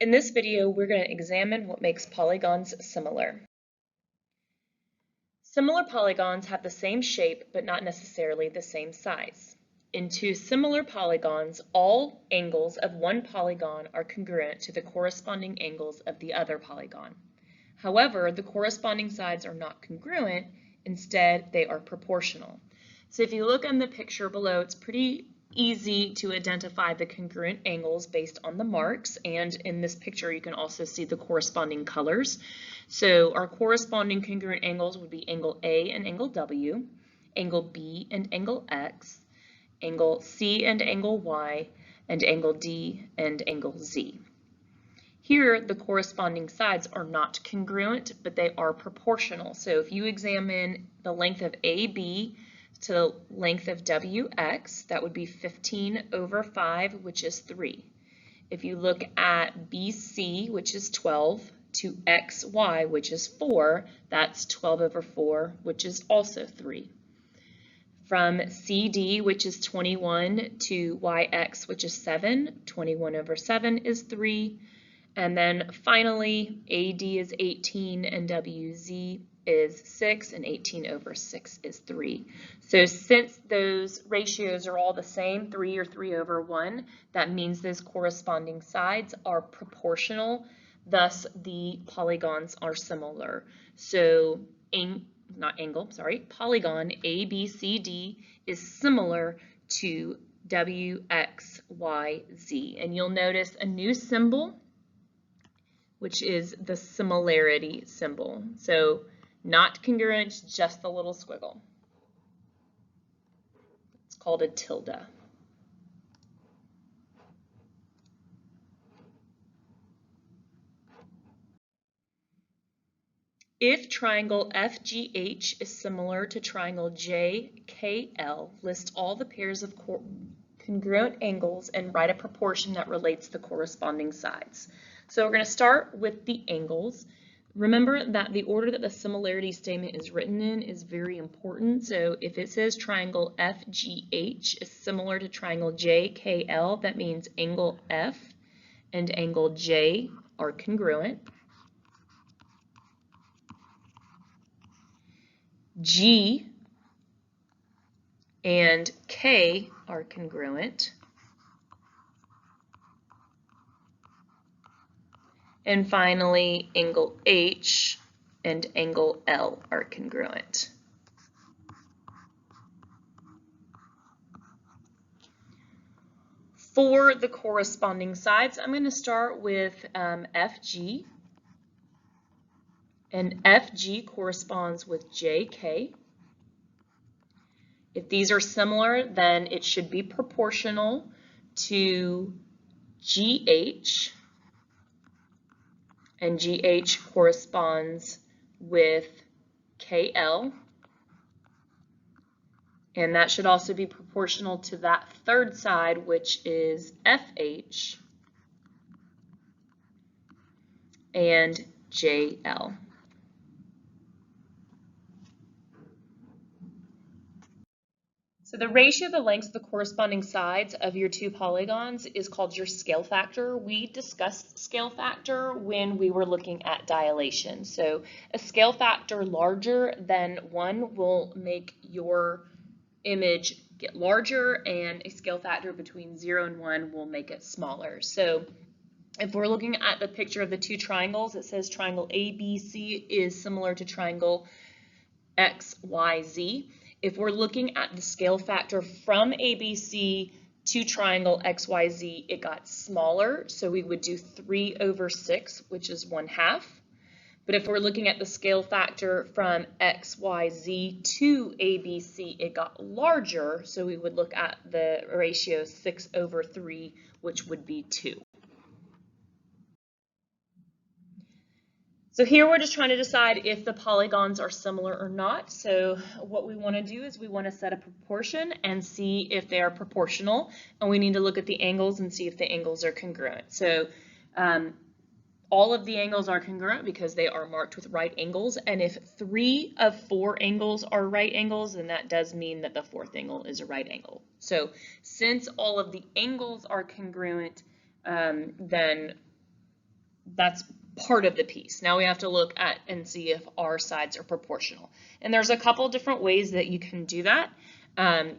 In this video, we're going to examine what makes polygons similar. Similar polygons have the same shape, but not necessarily the same size. In two similar polygons, all angles of one polygon are congruent to the corresponding angles of the other polygon. However, the corresponding sides are not congruent, instead they are proportional. So if you look in the picture below, it's pretty easy to identify the congruent angles based on the marks, and in this picture you can also see the corresponding colors. So our corresponding congruent angles would be angle A and angle W, angle B and angle X, angle C and angle Y, and angle D and angle Z. Here, the corresponding sides are not congruent, but they are proportional. So if you examine the length of AB to the length of WX, that would be 15 over 5, which is 3. If you look at BC, which is 12, to XY, which is 4, that's 12 over 4, which is also 3. From CD, which is 21, to YX, which is 7, 21 over 7 is 3. And then finally, AD is 18 and WZ is 6, and 18 over 6 is 3. So since those ratios are all the same, 3 or 3 over 1, that means those corresponding sides are proportional, thus the polygons are similar. So polygon ABCD is similar to WXYZ. And you'll notice a new symbol, which is the similarity symbol. So not congruent, just the little squiggle. It's called a tilde. If triangle FGH is similar to triangle JKL, list all the pairs of congruent angles and write a proportion that relates the corresponding sides. So we're going to start with the angles. Remember that the order that the similarity statement is written in is very important. So if it says triangle FGH is similar to triangle JKL, that means angle F and angle J are congruent. G and K are congruent. And finally, angle H and angle L are congruent. For the corresponding sides, I'm going to start with FG. And FG corresponds with JK. If these are similar, then it should be proportional to GH. And GH corresponds with KL. And that should also be proportional to that third side, which is FH and JL. So the ratio of the lengths of the corresponding sides of your two polygons is called your scale factor. We discussed scale factor when we were looking at dilation. So a scale factor larger than 1 will make your image get larger, and a scale factor between 0 and 1 will make it smaller. So if we're looking at the picture of the two triangles, it says triangle ABC is similar to triangle XYZ. If we're looking at the scale factor from ABC to triangle XYZ, it got smaller, so we would do 3 over 6, which is 1/2. But if we're looking at the scale factor from XYZ to ABC, it got larger, so we would look at the ratio 6 over 3, which would be 2. So here we're just trying to decide if the polygons are similar or not. So what we want to do is we want to set a proportion and see if they are proportional. And we need to look at the angles and see if the angles are congruent. So all of the angles are congruent because they are marked with right angles. And if 3 of 4 angles are right angles, then that does mean that the 4th angle is a right angle. So since all of the angles are congruent, then that's part of the piece. Now we have to look at and see if our sides are proportional. And there's a couple different ways that you can do that.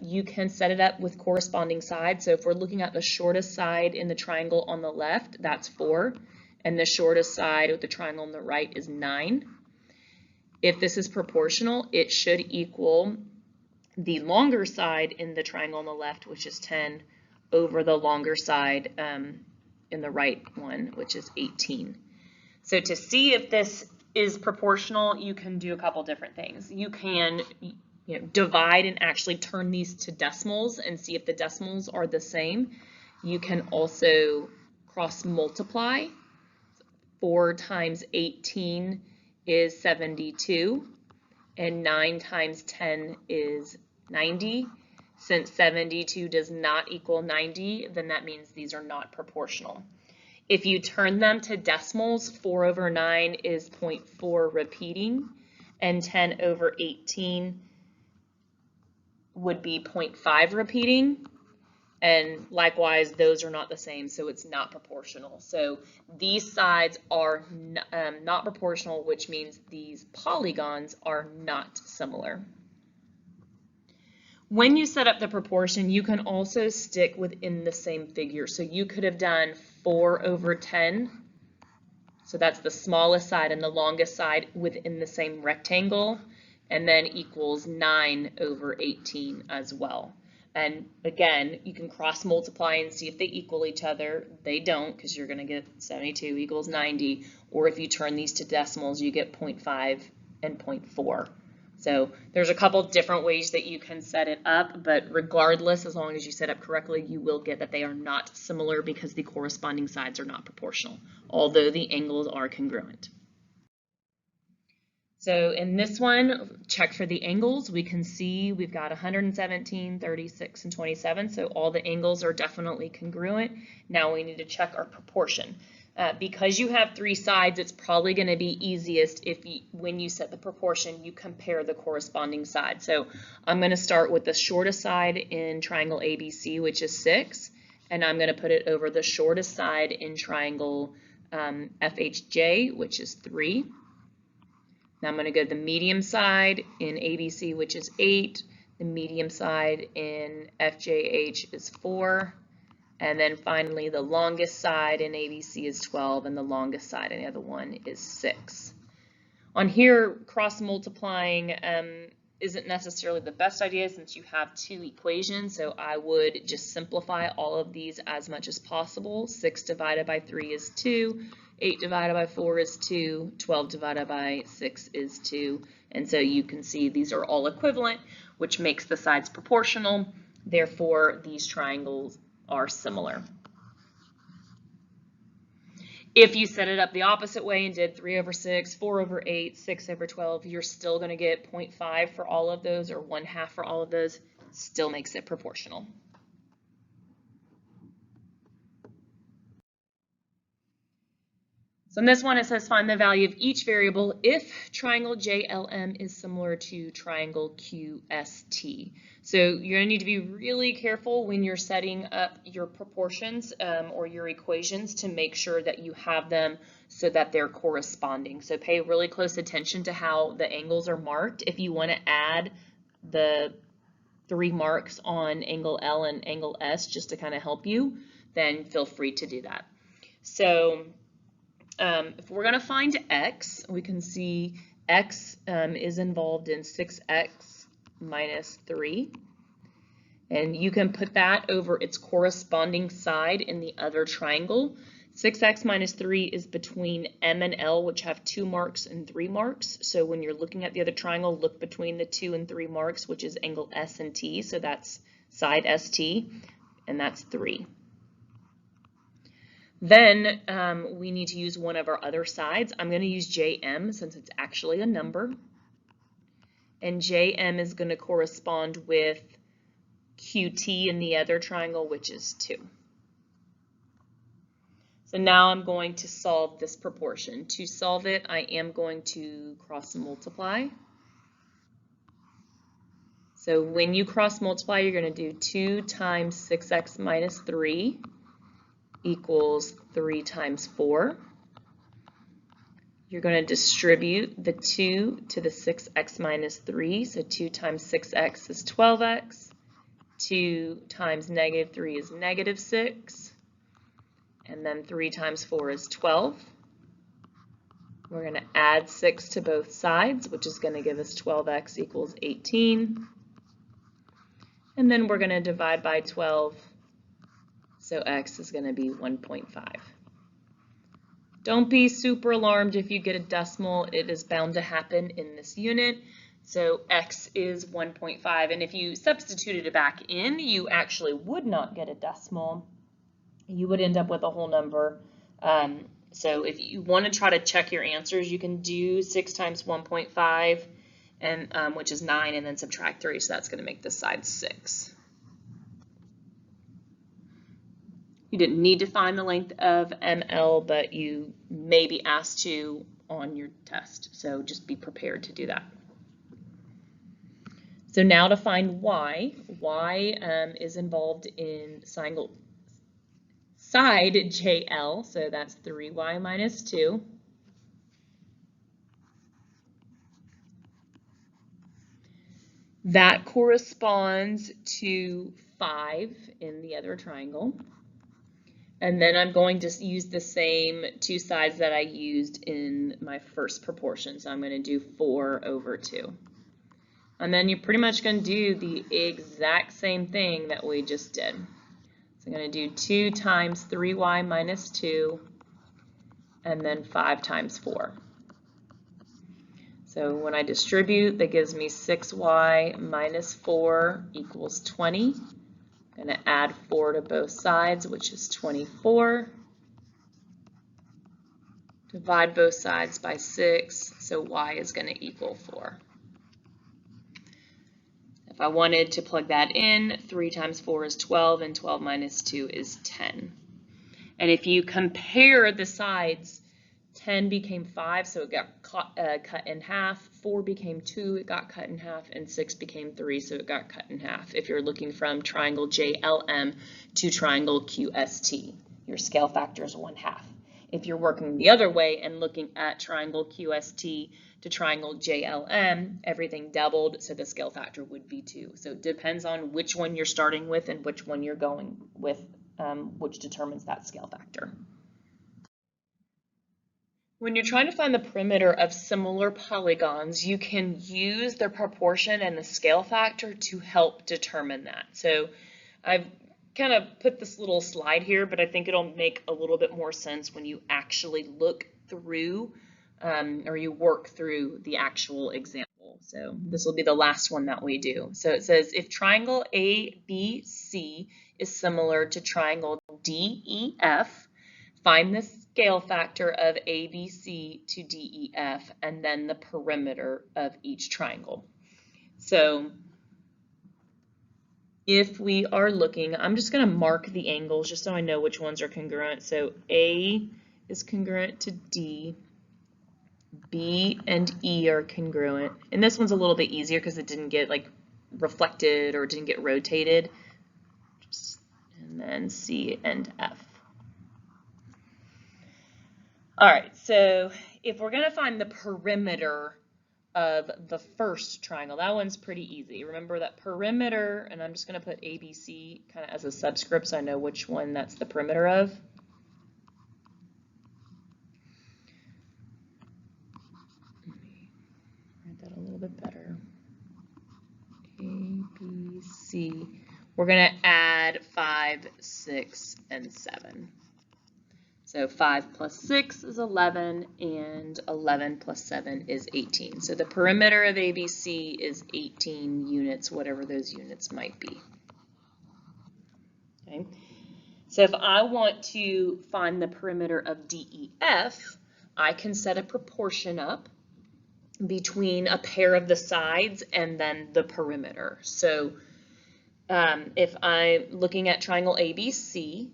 You can set it up with corresponding sides. So if we're looking at the shortest side in the triangle on the left, that's 4. And the shortest side with the triangle on the right is 9. If this is proportional, it should equal the longer side in the triangle on the left, which is 10, over the longer side in the right one, which is 18. So to see if this is proportional, you can do a couple different things. You can divide and actually turn these to decimals and see if the decimals are the same. You can also cross multiply. 4 times 18 is 72, and 9 times 10 is 90. Since 72 does not equal 90, then that means these are not proportional. If you turn them to decimals, 4 over 9 is 0.4 repeating, and 10 over 18 would be 0.5 repeating. And likewise, those are not the same, so it's not proportional. So these sides are not proportional, which means these polygons are not similar. When you set up the proportion, you can also stick within the same figure. So you could have done 4 over 10. So that's the smallest side and the longest side within the same rectangle, and then equals 9 over 18 as well. And again, you can cross multiply and see if they equal each other. They don't, because you're going to get 72 equals 90. Or if you turn these to decimals, you get 0.5 and 0.4. So there's a couple different ways that you can set it up, but regardless, as long as you set up correctly, you will get that they are not similar because the corresponding sides are not proportional, although the angles are congruent. So in this one, check for the angles. We can see we've got 117, 36, and 27. So all the angles are definitely congruent. Now we need to check our proportion. Because you have 3 sides, it's probably going to be easiest if when you set the proportion, you compare the corresponding sides. So I'm going to start with the shortest side in triangle ABC, which is 6. And I'm going to put it over the shortest side in triangle FHJ, which is 3. Now I'm going to go to the medium side in ABC, which is 8. The medium side in FJH is 4. And then finally, the longest side in ABC is 12, and the longest side in the other one is 6. On here, cross multiplying isn't necessarily the best idea since you have 2 equations, so I would just simplify all of these as much as possible. 6 divided by 3 is 2. 8 divided by 4 is 2, 12 divided by 6 is 2, and so you can see these are all equivalent, which makes the sides proportional. Therefore, these triangles are similar. If you set it up the opposite way and did 3 over 6, 4 over 8, 6 over 12, you're still going to get 0.5 for all of those, or 1/2 for all of those. Still makes it proportional. So in this one, it says find the value of each variable if triangle JLM is similar to triangle QST. So you're going to need to be really careful when you're setting up your proportions or your equations to make sure that you have them so that they're corresponding. So pay really close attention to how the angles are marked. If you want to add the 3 marks on angle L and angle S just to kind of help you, then feel free to do that. So if we're going to find x, we can see x is involved in 6x minus 3. And you can put that over its corresponding side in the other triangle. 6x minus 3 is between M and L, which have 2 marks and 3 marks. So when you're looking at the other triangle, look between the 2 and 3 marks, which is angle S and T. So that's side ST, and that's 3. Then we need to use one of our other sides. I'm going to use JM since it's actually a number. And JM is going to correspond with QT in the other triangle, which is 2. So now I'm going to solve this proportion. To solve it, I am going to cross multiply. So when you cross multiply, you're going to do 2 times 6x minus 3 equals 3 times 4. You're going to distribute the 2 to the 6x minus 3. So 2 times 6x is 12x. 2 times negative 3 is negative 6. And then 3 times 4 is 12. We're going to add 6 to both sides, which is going to give us 12x equals 18. And then we're going to divide by 12, so x is going to be 1.5. Don't be super alarmed if you get a decimal. It is bound to happen in this unit. So x is 1.5, and if you substituted it back in, you actually would not get a decimal. You would end up with a whole number. So if you want to try to check your answers, you can do 6 times 1.5, and which is 9, and then subtract 3, so that's going to make this side 6. You didn't need to find the length of ML, but you may be asked to on your test, so just be prepared to do that. So now to find y. Y is involved in side JL, so that's 3y minus 2. That corresponds to 5 in the other triangle. And then I'm going to use the same two sides that I used in my first proportion. So I'm going to do 4 over 2. And then you're pretty much going to do the exact same thing that we just did. So I'm going to do 2 times 3y minus 2, and then 5 times 4. So when I distribute, that gives me 6y minus 4 equals 20. I'm going to add 4 to both sides, which is 24. Divide both sides by 6, so y is going to equal 4. If I wanted to plug that in, 3 times 4 is 12, and 12 minus 2 is 10. And if you compare the sides, 10 became 5, so it got cut in half. 4 became 2, it got cut in half. And 6 became 3, so it got cut in half. If you're looking from triangle JLM to triangle QST, your scale factor is 1/2. If you're working the other way and looking at triangle QST to triangle JLM, everything doubled, so the scale factor would be 2. So it depends on which one you're starting with and which one you're going with, which determines that scale factor. When you're trying to find the perimeter of similar polygons, you can use the proportion and the scale factor to help determine that. So I've kind of put this little slide here, but I think it'll make a little bit more sense when you actually look through or you work through the actual example. So this will be the last one that we do. So it says if triangle ABC is similar to triangle DEF, find the scale factor of ABC to DEF and then the perimeter of each triangle. So if we are looking, I'm just going to mark the angles just so I know which ones are congruent. So A is congruent to D, B and E are congruent. And this one's a little bit easier because it didn't get like reflected or didn't get rotated. And then C and F. All right, so if we're going to find the perimeter of the first triangle, that one's pretty easy. Remember that perimeter, and I'm just going to put ABC kind of as a subscript so I know which one that's the perimeter of. Let me write that a little bit better. ABC. We're going to add 5, 6, and 7. So 5 plus 6 is 11, and 11 plus 7 is 18. So the perimeter of ABC is 18 units, whatever those units might be. Okay. So if I want to find the perimeter of DEF, I can set a proportion up between a pair of the sides and then the perimeter. So if I'm looking at triangle ABC,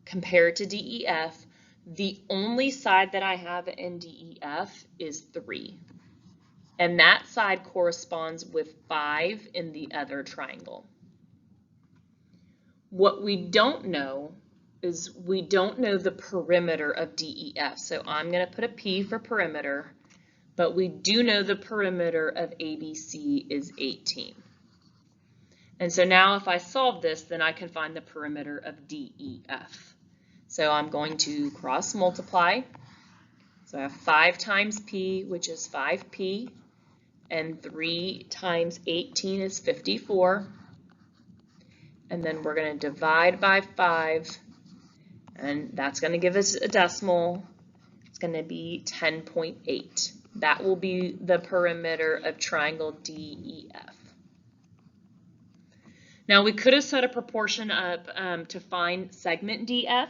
compared to DEF, the only side that I have in DEF is 3. And that side corresponds with 5 in the other triangle. What we don't know is we don't know the perimeter of DEF. So I'm going to put a P for perimeter, but we do know the perimeter of ABC is 18. And so now if I solve this, then I can find the perimeter of DEF. So I'm going to cross multiply. So I have 5 times P, which is 5P, and 3 times 18 is 54. And then we're going to divide by 5. And that's going to give us a decimal. It's going to be 10.8. That will be the perimeter of triangle DEF. Now we could have set a proportion up to find segment DF,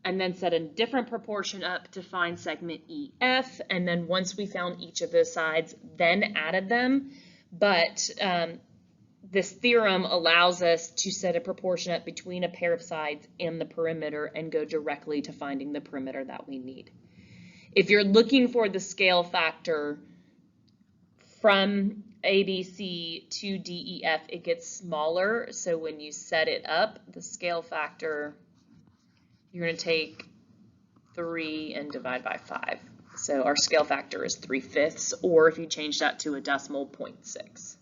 and then set a different proportion up to find segment EF, and then once we found each of those sides, then added them. But this theorem allows us to set a proportion up between a pair of sides and the perimeter and go directly to finding the perimeter that we need. If you're looking for the scale factor from ABC to DEF, it gets smaller. So when you set it up, the scale factor, you're going to take 3 and divide by 5. So our scale factor is 3/5, or if you change that to a decimal, 0.6.